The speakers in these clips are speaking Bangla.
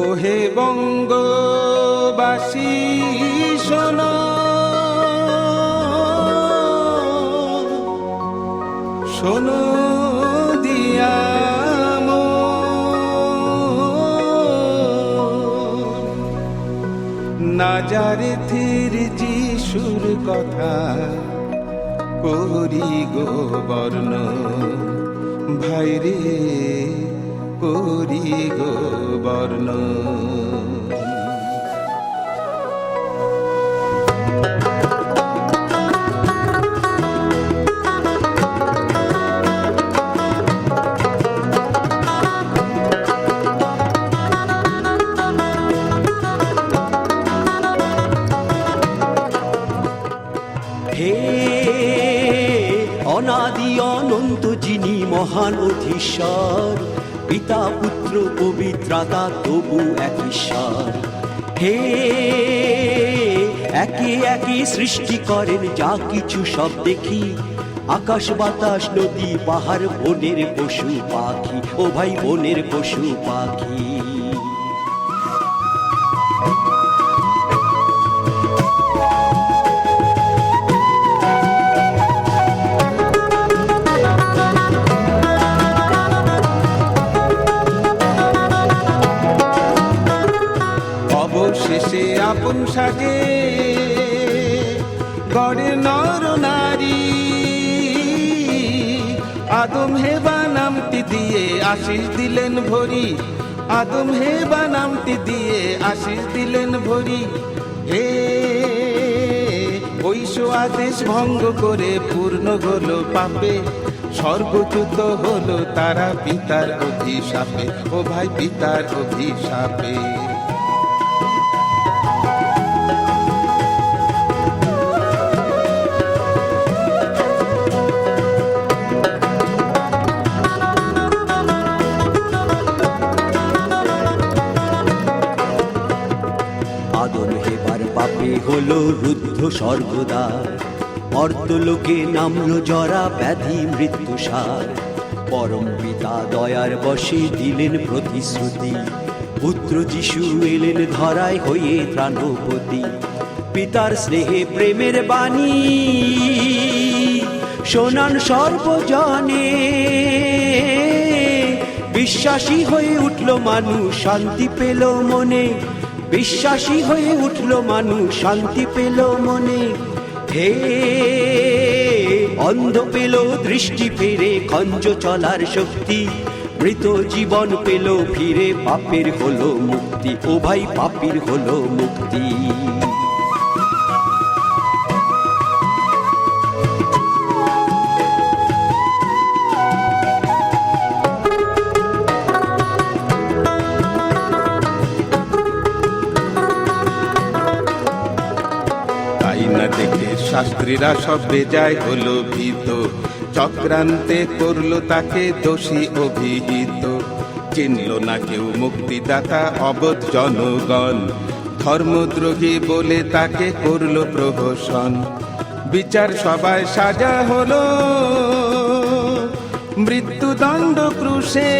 ওহে বঙ্গবাসী শোনো, শোনো দিয়া নাজারেথের যিশুর কথা করি গো বর্ণ, ভাইরে করি গো বর্ণ। হে অনাদি অনন্ত যিনি মহান অধীশ্বর, পিতা পুত্র পবিত্রতা তবু এক ঈশ্বর। হে একে একে সৃষ্টি করেন যা কিছু সব দেখি, আকাশ বাতাস নদী পাহাড় বনের পশু পাখি, ও ভাই বনের পশু পাখি। অবশেষে আপন সাজে গড়ে নর নারী, আদম হেবা নামটি দিয়ে আশিস দিলেন ভরি, আদম হেবা নামটি দিয়ে আশিস দিলেন ভরি। হে ঐশ আদেশ ভঙ্গ করে পূর্ণ হলো পাপে, স্বর্গচ্যুত হলো তারা পিতার অভিশাপে, ও ভাই পিতার অভিশাপে। আদম হেবার পাপে হলো রুদ্ধ স্বর্গদ্বার, মর্তলোকে নামলো জরা ব্যাধি মৃত্যু সার। পরম পিতা দয়ার বশে দিলেন প্রতিশ্রুতি, পুত্র যিশু এলেন ধরায় হয়ে ত্রাণপতি। পিতার স্নেহে প্রেমের বাণী শোনান সর্বজনে, বিশ্বাসী হয়ে উঠল মানুষ শান্তি পেল মনে, বিশ্বাসী হয়ে উঠল মানুষ শান্তি পেল মনে। হে অন্ধ পেল দৃষ্টি ফিরে, খঞ্জ চলার শক্তি, মৃত জীবন পেল ফিরে, পাপের হলো মুক্তি, ও ভাই পাপের হলো মুক্তি। আইনা দেখে শাস্ত্রীরা সব বেজায় হলো ভীত, চক্রান্তে করলো তাকে দোষী অভিহিত। চিনল না কেউ মুক্তিদাতা অবোধ জনগণ, ধর্মদ্রোহী বলে তাকে করলো প্রহসন। বিচার সবাই সাজা হলো মৃত্যুদণ্ড ক্রুশে,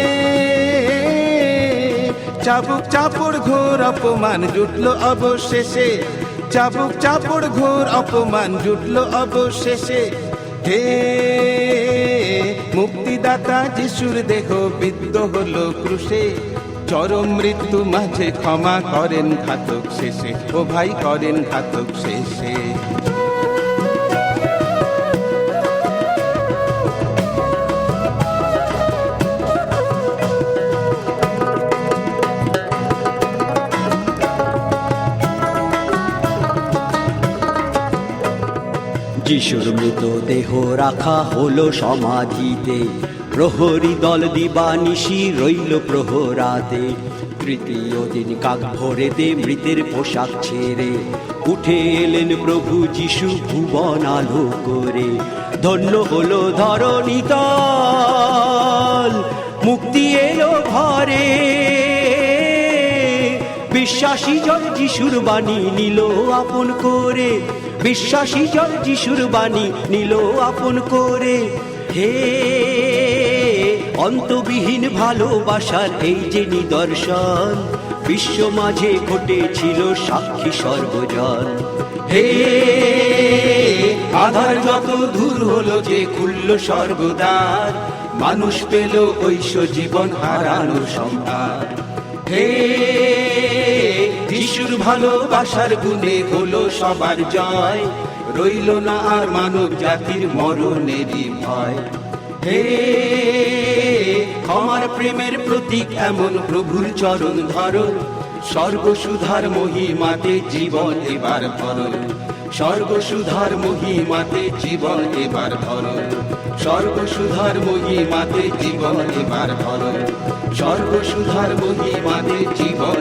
চাবুক চাপড় ঘোর অপমান জুটলো অবশেষে, চাবুক চাপড় ঘোর অপমান জুটলো অবশেষে। হে মুক্তিদাতা যিশুর দেহ বিদ্ধ হলো ক্রুশে, চরম মৃত্যু মাঝে ক্ষমা করেন ঘাতক শেষে, ও ভাই করেন ঘাতক শেষে। যিশুর মৃতদেহ রাখা হলো সমাধিতে, প্রহরী দল দিবানিশি রইল প্রহরাতে, তৃতীয় দিন কাক ভোরে দে মৃতের পোশাক ছেড়ে, উঠে এলেন প্রভু যিশু ভুবন আলো করে। ধন্য হলো ধরণী তল, মুক্তি এলো ঘরে, বিশ্বাসী জন যিশুর বাণী নিল আপন করে, বিশ্বাসী জন যিশুর বাণী নিল আপন করে। হে অন্তবিহীন ভালোবাসার এই যে নিদর্শন, বিশ্ব মাঝে ঘটেছিল সাক্ষী সর্বজন। হে আধার যত দূর হলো যে খুলল স্বর্গদ্বার, মানুষ পেল ঐশ্য জীবন হারানোর সম্ভার। হে যিশুর ভালোবাসার গুণে হলো সবার জয়, রইল না আর মানব জাতির মরণেরই ভয়। হে ক্ষমার প্রেমের প্রতীক এমন প্রভুর চরণ ধরো, স্বর্গসুধার মহিমাতে জীবন এবার ভরো, স্বর্গসুধার মহিমাতে জীবন এবার ভরো, স্বর্গসুধার মহিমাতে জীবন এবার ভরো, স্বর্গসুধার মহিমাতে জীবন